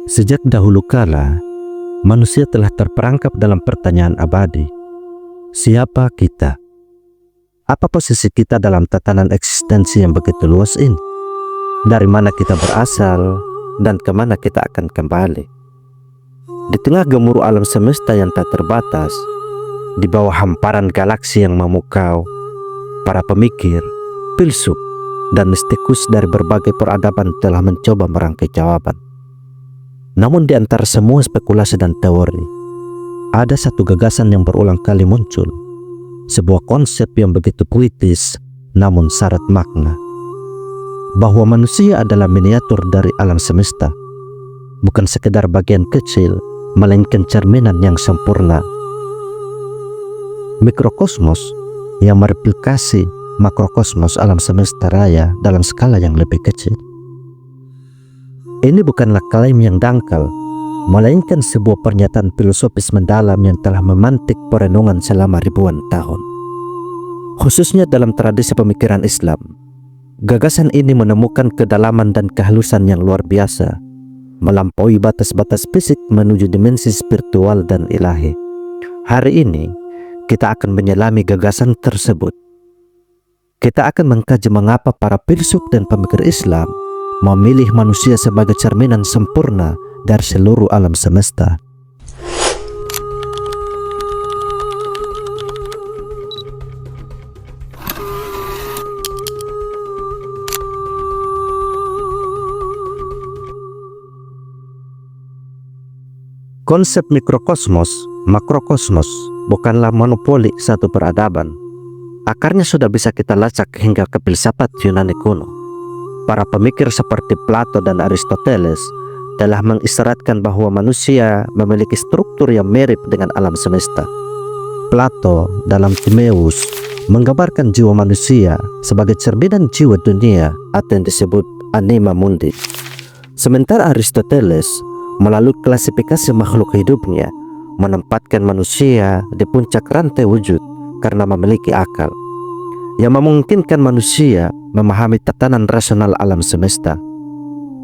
Sejak dahulu kala, manusia telah terperangkap dalam pertanyaan abadi. Siapa kita? Apa posisi kita dalam tatanan eksistensi yang begitu luas ini? Dari mana kita berasal dan kemana kita akan kembali? Di tengah gemuruh alam semesta yang tak terbatas, di bawah hamparan galaksi yang memukau, para pemikir, filsuf, dan mistikus dari berbagai peradaban telah mencoba merangkai jawaban. Namun di antara semua spekulasi dan teori, ada satu gagasan yang berulang kali muncul, sebuah konsep yang begitu puitis namun syarat makna, bahwa manusia adalah miniatur dari alam semesta, bukan sekedar bagian kecil, melainkan cerminan yang sempurna. Mikrokosmos yang mereplikasi makrokosmos alam semesta raya dalam skala yang lebih kecil. Ini bukanlah klaim yang dangkal, melainkan sebuah pernyataan filosofis mendalam yang telah memantik perenungan selama ribuan tahun. Khususnya dalam tradisi pemikiran Islam, gagasan ini menemukan kedalaman dan kehalusan yang luar biasa, melampaui batas-batas fisik menuju dimensi spiritual dan ilahi. Hari ini, kita akan menyelami gagasan tersebut. Kita akan mengkaji mengapa para filsuf dan pemikir Islam memilih manusia sebagai cerminan sempurna dari seluruh alam semesta. Konsep mikrokosmos, makrokosmos bukanlah monopoli satu peradaban. Akarnya sudah bisa kita lacak hingga ke filsafat Yunani kuno. Para pemikir seperti Plato dan Aristoteles telah mengisyaratkan bahwa manusia memiliki struktur yang mirip dengan alam semesta. Plato dalam Timaeus menggambarkan jiwa manusia sebagai cerminan jiwa dunia atau yang disebut anima mundi. Sementara Aristoteles melalui klasifikasi makhluk hidupnya menempatkan manusia di puncak rantai wujud karena memiliki akal yang memungkinkan manusia memahami tatanan rasional alam semesta.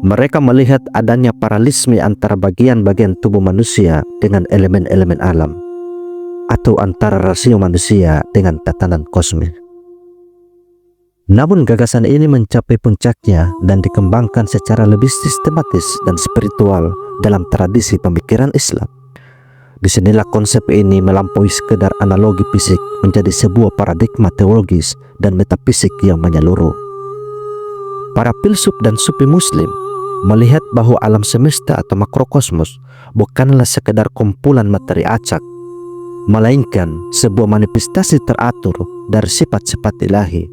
Mereka melihat adanya paralelisme antara bagian-bagian tubuh manusia dengan elemen-elemen alam, atau antara rasio manusia dengan tatanan kosmik. Namun gagasan ini mencapai puncaknya dan dikembangkan secara lebih sistematis dan spiritual dalam tradisi pemikiran Islam. Disinilah konsep ini melampaui sekedar analogi fisik menjadi sebuah paradigma teologis dan metafisik yang menyeluruh. Para filsuf dan sufi muslim melihat bahwa alam semesta atau makrokosmos bukanlah sekedar kumpulan materi acak, melainkan sebuah manifestasi teratur dari sifat-sifat ilahi.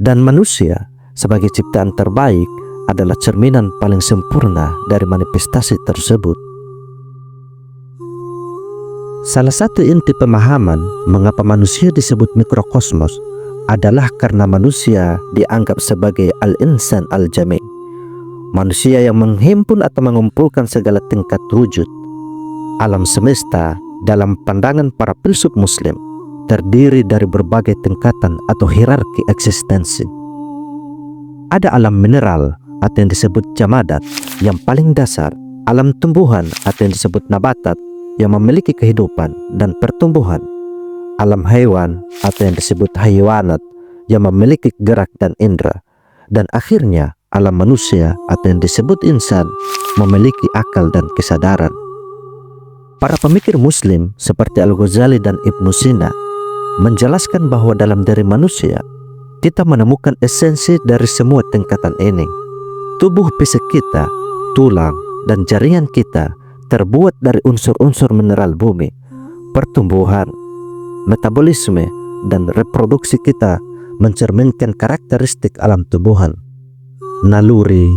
Dan manusia sebagai ciptaan terbaik adalah cerminan paling sempurna dari manifestasi tersebut. Salah satu inti pemahaman mengapa manusia disebut mikrokosmos adalah karena manusia dianggap sebagai al-insan al-jami', manusia yang menghimpun atau mengumpulkan segala tingkat wujud. Alam semesta dalam pandangan para filsuf muslim terdiri dari berbagai tingkatan atau hierarki eksistensi. Ada alam mineral atau yang disebut jamadat yang paling dasar, alam tumbuhan atau yang disebut nabatat yang memiliki kehidupan dan pertumbuhan, alam hewan atau yang disebut haywanat yang memiliki gerak dan indera, dan akhirnya alam manusia atau yang disebut insan memiliki akal dan kesadaran. Para pemikir muslim seperti Al-Ghazali dan Ibnu Sina menjelaskan bahwa dalam diri manusia kita menemukan esensi dari semua tingkatan ini. Tubuh fisik kita, tulang, dan jaringan kita terbuat dari unsur-unsur mineral bumi. Pertumbuhan, metabolisme, dan reproduksi kita mencerminkan karakteristik alam tumbuhan. Naluri,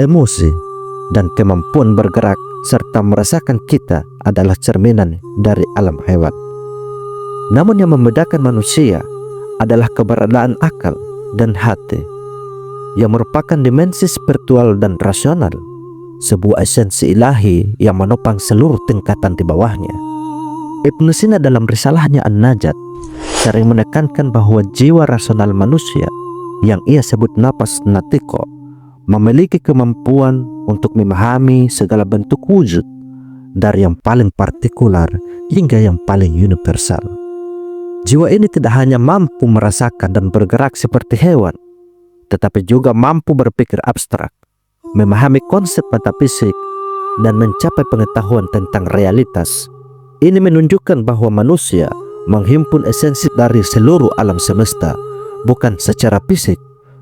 emosi, dan kemampuan bergerak serta merasakan kita adalah cerminan dari alam hewan. Namun yang membedakan manusia adalah keberadaan akal dan hati, yang merupakan dimensi spiritual dan rasional, sebuah esensi ilahi yang menopang seluruh tingkatan di bawahnya. Ibnu Sina dalam risalahnya An-Najat sering menekankan bahwa jiwa rasional manusia yang ia sebut nafas natiko memiliki kemampuan untuk memahami segala bentuk wujud, dari yang paling partikular hingga yang paling universal. Jiwa ini tidak hanya mampu merasakan dan bergerak seperti hewan, tetapi juga mampu berpikir abstrak, memahami konsep metafisik, dan mencapai pengetahuan tentang realitas. Ini menunjukkan bahwa manusia menghimpun esensi dari seluruh alam semesta, bukan secara fisik,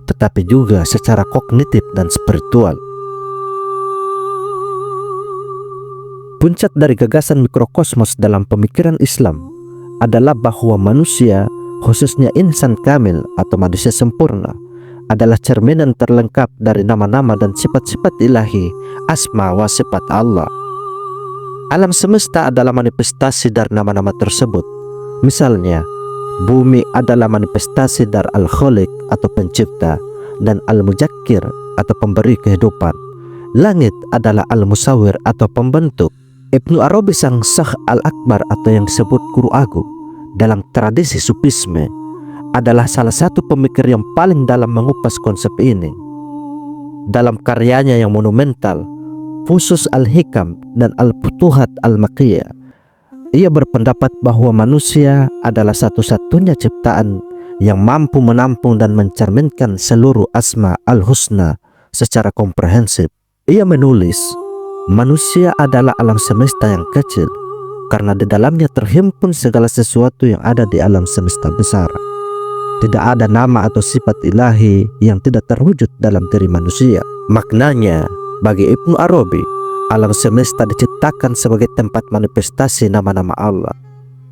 tetapi juga secara kognitif dan spiritual. Puncak dari gagasan mikrokosmos dalam pemikiran Islam adalah bahwa manusia, khususnya insan kamil atau manusia sempurna, adalah cerminan terlengkap dari nama-nama dan sifat-sifat ilahi, asma wa sifat Allah. Alam semesta adalah manifestasi dari nama-nama tersebut. Misalnya, bumi adalah manifestasi dari Al-Khaliq atau pencipta, dan Al-Mujakkir atau pemberi kehidupan. Langit adalah Al-Musawwir atau pembentuk. Ibnu Arabi sang Syekh Al-Akbar atau yang disebut Guru Agung dalam tradisi Sufisme adalah salah satu pemikir yang paling dalam mengupas konsep ini. Dalam karyanya yang monumental, Fusus Al-Hikam dan Al-Futuhat Al-Makkiyah, ia berpendapat bahwa manusia adalah satu-satunya ciptaan yang mampu menampung dan mencerminkan seluruh asma al-husna secara komprehensif. Ia menulis, manusia adalah alam semesta yang kecil, karena di dalamnya terhimpun segala sesuatu yang ada di alam semesta besar. Tidak ada nama atau sifat ilahi yang tidak terwujud dalam diri manusia. Maknanya, bagi Ibnu Arabi, alam semesta diciptakan sebagai tempat manifestasi nama-nama Allah.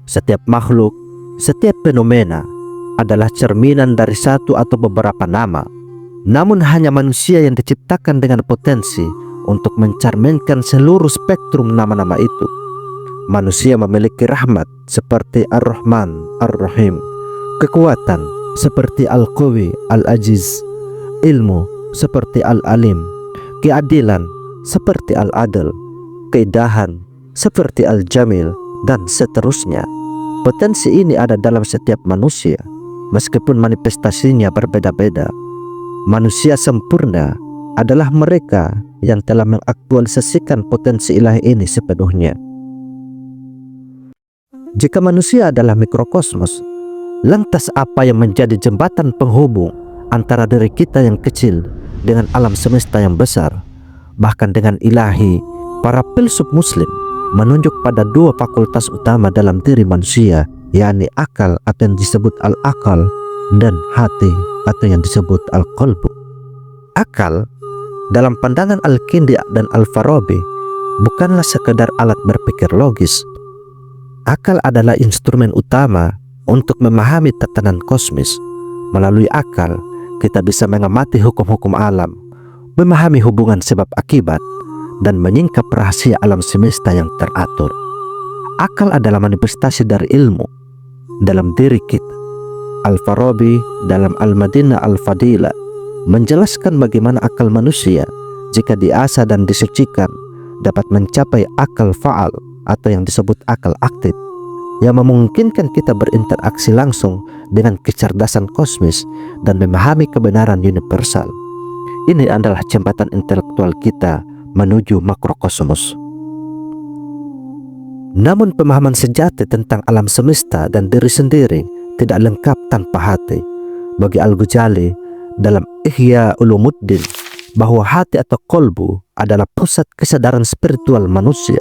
Setiap makhluk, setiap fenomena adalah cerminan dari satu atau beberapa nama. Namun hanya manusia yang diciptakan dengan potensi untuk mencerminkan seluruh spektrum nama-nama itu. Manusia memiliki rahmat seperti Ar-Rahman, Ar-Rahim, kekuatan seperti Al-Qawi, Al-Ajiz, ilmu seperti Al-Alim, keadilan seperti Al-Adl, keindahan seperti Al-Jamil, dan seterusnya. Potensi ini ada dalam setiap manusia, meskipun manifestasinya berbeda-beda. Manusia sempurna adalah mereka yang telah mengaktualisasikan potensi ilahi ini sepenuhnya. Jika manusia adalah mikrokosmos, lantas apa yang menjadi jembatan penghubung antara diri kita yang kecil dengan alam semesta yang besar? Bahkan dengan ilahi, para filsuf muslim menunjuk pada dua fakultas utama dalam diri manusia, yakni akal atau yang disebut al-akal dan hati atau yang disebut al-qalbu. Akal dalam pandangan Al-Kindi dan Al-Farabi bukanlah sekedar alat berpikir logis. Akal adalah instrumen utama untuk memahami tatanan kosmis. Melalui akal, kita bisa mengamati hukum-hukum alam, memahami hubungan sebab akibat, dan menyingkap rahasia alam semesta yang teratur. Akal adalah manifestasi dari ilmu dalam diri kita. Al-Farabi dalam Al-Madinah Al-Fadila menjelaskan bagaimana akal manusia jika diasah dan disucikan dapat mencapai akal fa'al atau yang disebut akal aktif, yang memungkinkan kita berinteraksi langsung dengan kecerdasan kosmis dan memahami kebenaran universal. Ini adalah jembatan intelektual kita menuju makrokosmos. Namun pemahaman sejati tentang alam semesta dan diri sendiri tidak lengkap tanpa hati. Bagi Al-Ghazali dalam Ihya Ulumuddin, bahwa hati atau kolbu adalah pusat kesadaran spiritual manusia,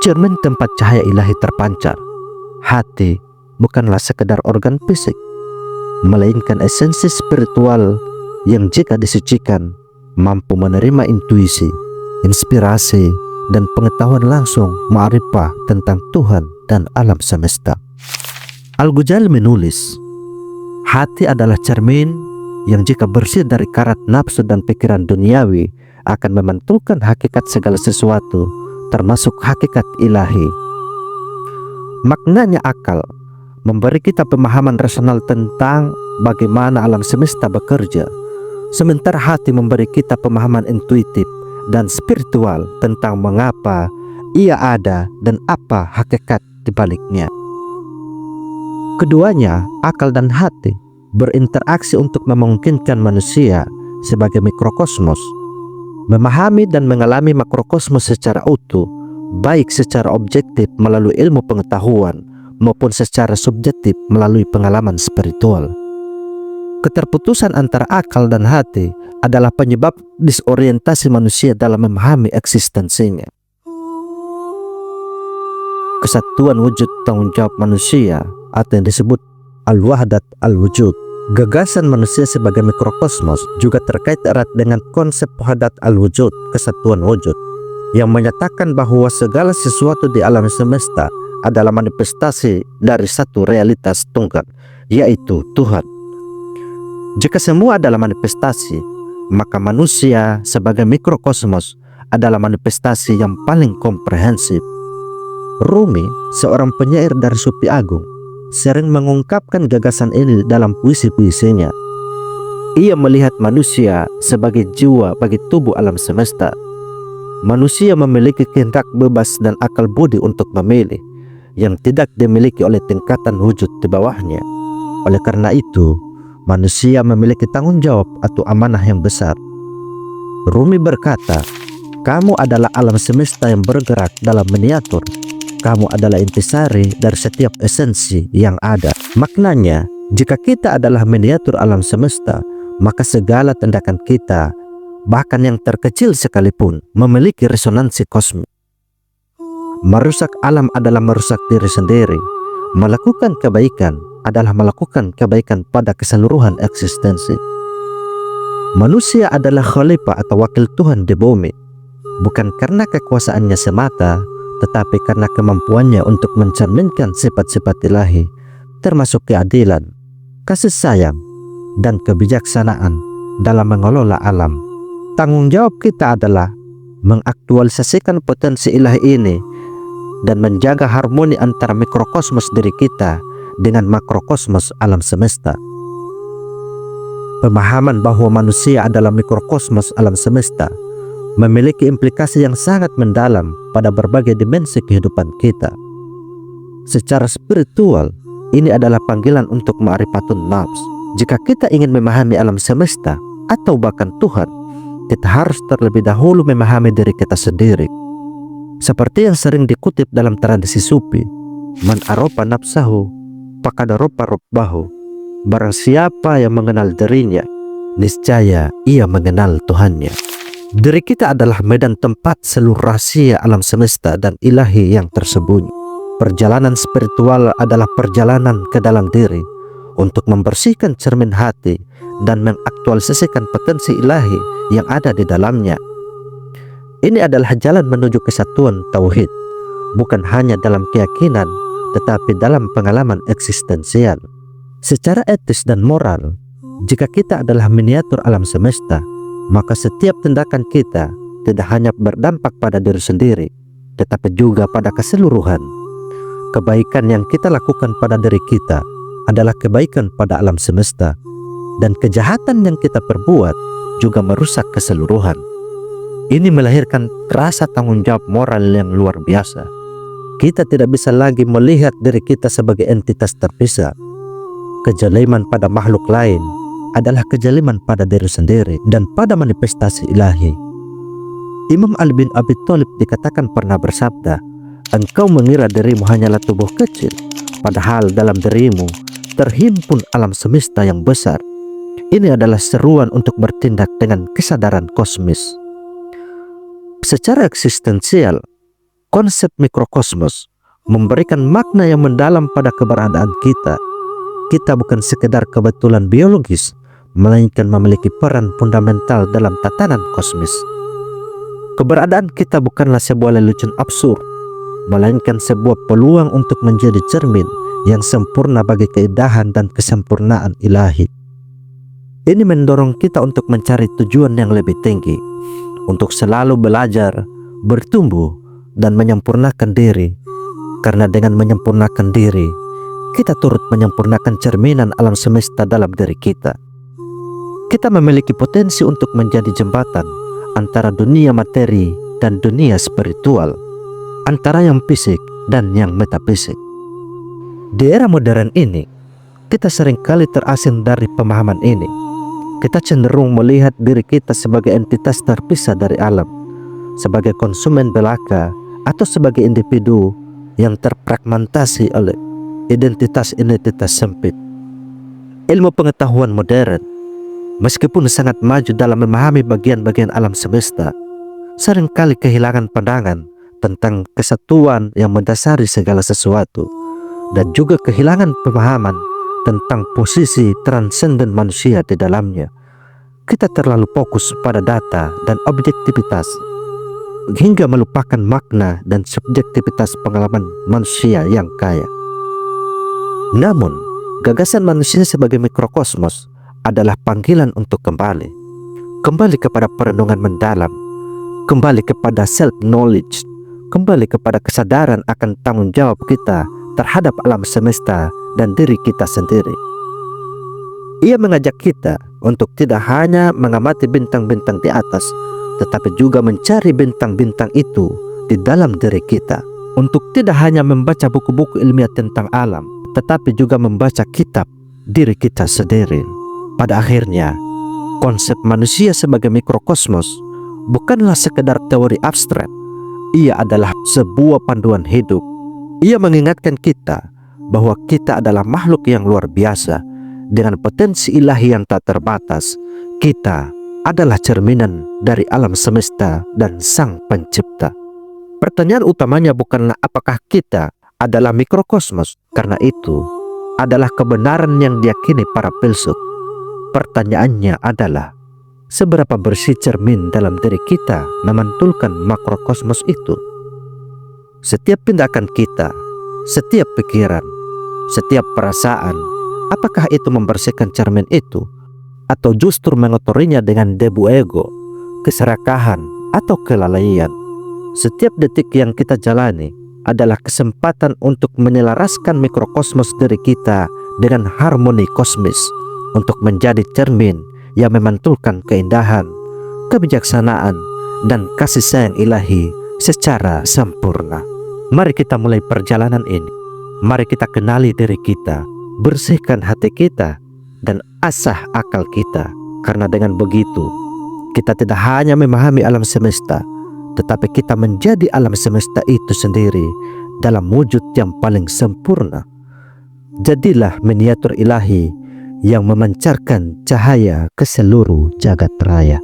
cermin tempat cahaya ilahi terpancar. Hati bukanlah sekedar organ fisik, melainkan esensi spiritual yang jika disucikan mampu menerima intuisi, inspirasi, dan pengetahuan langsung ma'rifah tentang Tuhan dan alam semesta. Al-Ghazali menulis, hati adalah cermin yang jika bersih dari karat nafsu dan pikiran duniawi akan memantulkan hakikat segala sesuatu, termasuk hakikat ilahi. Maknanya akal memberi kita pemahaman rasional tentang bagaimana alam semesta bekerja, sementara hati memberi kita pemahaman intuitif dan spiritual tentang mengapa ia ada dan apa hakikat di baliknya. Keduanya, akal dan hati, berinteraksi untuk memungkinkan manusia sebagai mikrokosmos Memahami dan mengalami makrokosmos secara utuh, baik secara objektif melalui ilmu pengetahuan maupun secara subjektif melalui pengalaman spiritual. Keterputusan antara akal dan hati adalah penyebab disorientasi manusia dalam memahami eksistensinya. Kesatuan wujud tanggung jawab manusia atau yang disebut al-wahdat al-wujud. Gagasan manusia sebagai mikrokosmos juga terkait erat dengan konsep wahdat al-wujud, kesatuan wujud, yang menyatakan bahwa segala sesuatu di alam semesta adalah manifestasi dari satu realitas tunggal, yaitu Tuhan. Jika semua adalah manifestasi, maka manusia sebagai mikrokosmos adalah manifestasi yang paling komprehensif. Rumi, seorang penyair dari Sufi Agung, sering mengungkapkan gagasan ini dalam puisi-puisinya. Ia melihat manusia sebagai jiwa bagi tubuh alam semesta. Manusia memiliki kehendak bebas dan akal budi untuk memilih, yang tidak dimiliki oleh tingkatan wujud di bawahnya. Oleh karena itu, manusia memiliki tanggung jawab atau amanah yang besar. Rumi berkata, "Kamu adalah alam semesta yang bergerak dalam miniatur. Kamu adalah intisari dari setiap esensi yang ada." Maknanya, jika kita adalah miniatur alam semesta, maka segala tindakan kita, bahkan yang terkecil sekalipun, memiliki resonansi kosmik. Merusak alam adalah merusak diri sendiri. Melakukan kebaikan adalah melakukan kebaikan pada keseluruhan eksistensi. Manusia adalah khalifah atau wakil Tuhan di bumi, bukan karena kekuasaannya semata, tetapi karena kemampuannya untuk mencerminkan sifat-sifat ilahi, termasuk keadilan, kasih sayang, dan kebijaksanaan dalam mengelola alam. Tanggung jawab kita adalah mengaktualisasikan potensi ilahi ini dan menjaga harmoni antara mikrokosmos diri kita dengan makrokosmos alam semesta. Pemahaman bahwa manusia adalah mikrokosmos alam semesta memiliki implikasi yang sangat mendalam pada berbagai dimensi kehidupan kita. Secara spiritual, ini adalah panggilan untuk ma'rifatun nafs. Jika kita ingin memahami alam semesta atau bahkan Tuhan, kita harus terlebih dahulu memahami diri kita sendiri. Seperti yang sering dikutip dalam tradisi Sufi, "Man arofa nafsahu, faqad arofa rabbahu." Barang siapa yang mengenal dirinya, niscaya ia mengenal Tuhannya. Diri kita adalah medan tempat seluruh rahasia alam semesta dan ilahi yang tersembunyi. Perjalanan spiritual adalah perjalanan ke dalam diri untuk membersihkan cermin hati dan mengaktualisasikan potensi ilahi yang ada di dalamnya. Ini adalah jalan menuju kesatuan tauhid, bukan hanya dalam keyakinan, tetapi dalam pengalaman eksistensial. Secara etis dan moral, jika kita adalah miniatur alam semesta, maka setiap tindakan kita tidak hanya berdampak pada diri sendiri, tetapi juga pada keseluruhan. Kebaikan yang kita lakukan pada diri kita adalah kebaikan pada alam semesta, dan kejahatan yang kita perbuat juga merusak keseluruhan. Ini melahirkan rasa tanggung jawab moral yang luar biasa. Kita tidak bisa lagi melihat diri kita sebagai entitas terpisah. Kezaliman pada makhluk lain adalah kezaliman pada diri sendiri dan pada manifestasi ilahi. Imam Ali bin Abi Thalib dikatakan pernah bersabda, "Engkau mengira dirimu hanyalah tubuh kecil, padahal dalam dirimu terhimpun alam semesta yang besar." Ini adalah seruan untuk bertindak dengan kesadaran kosmis. Secara eksistensial, konsep mikrokosmos memberikan makna yang mendalam pada keberadaan kita. Kita bukan sekedar kebetulan biologis, melainkan memiliki peran fundamental dalam tatanan kosmis. Keberadaan kita bukanlah sebuah lelucon absurd, melainkan sebuah peluang untuk menjadi cermin yang sempurna bagi keindahan dan kesempurnaan ilahi. Ini mendorong kita untuk mencari tujuan yang lebih tinggi, untuk selalu belajar, bertumbuh, dan menyempurnakan diri. Karena dengan menyempurnakan diri, kita turut menyempurnakan cerminan alam semesta dalam diri kita. Kita memiliki potensi untuk menjadi jembatan antara dunia materi dan dunia spiritual, antara yang fisik dan yang metafisik. Di era modern ini, kita seringkali terasing dari pemahaman ini. Kita cenderung melihat diri kita sebagai entitas terpisah dari alam, sebagai konsumen belaka, atau sebagai individu yang terfragmentasi oleh identitas-identitas sempit. Ilmu pengetahuan modern, meskipun sangat maju dalam memahami bagian-bagian alam semesta, seringkali kehilangan pandangan tentang kesatuan yang mendasari segala sesuatu, dan juga kehilangan pemahaman tentang posisi transenden manusia di dalamnya. Kita terlalu fokus pada data dan objektivitas, hingga melupakan makna dan subjektivitas pengalaman manusia yang kaya. Namun, gagasan manusia sebagai mikrokosmos adalah panggilan untuk kembali kepada perenungan mendalam, kembali kepada self-knowledge, kembali kepada kesadaran akan tanggung jawab kita terhadap alam semesta dan diri kita sendiri. Ia mengajak kita untuk tidak hanya mengamati bintang-bintang di atas, tetapi juga mencari bintang-bintang itu di dalam diri kita. Untuk tidak hanya membaca buku-buku ilmiah tentang alam, tetapi juga membaca kitab diri kita sendiri. Pada akhirnya, konsep manusia sebagai mikrokosmos bukanlah sekedar teori abstrak. Ia adalah sebuah panduan hidup. Ia mengingatkan kita bahwa kita adalah makhluk yang luar biasa dengan potensi ilahi yang tak terbatas. Kita adalah cerminan dari alam semesta dan Sang Pencipta. Pertanyaan utamanya bukanlah apakah kita adalah mikrokosmos, karena itu adalah kebenaran yang diyakini para filsuf. Pertanyaannya adalah, seberapa bersih cermin dalam diri kita memantulkan makrokosmos itu? Setiap tindakan kita, setiap pikiran, setiap perasaan, apakah itu membersihkan cermin itu, atau justru mengotorinya dengan debu ego, keserakahan, atau kelalaian? Setiap detik yang kita jalani adalah kesempatan untuk menyelaraskan mikrokosmos diri kita dengan harmoni kosmis, untuk menjadi cermin yang memantulkan keindahan, kebijaksanaan, dan kasih sayang ilahi secara sempurna. Mari kita mulai perjalanan ini. Mari kita kenali diri kita, bersihkan hati kita, dan asah akal kita. Karena dengan begitu, kita tidak hanya memahami alam semesta, tetapi kita menjadi alam semesta itu sendiri dalam wujud yang paling sempurna. Jadilah miniatur ilahi yang memancarkan cahaya ke seluruh jagat raya.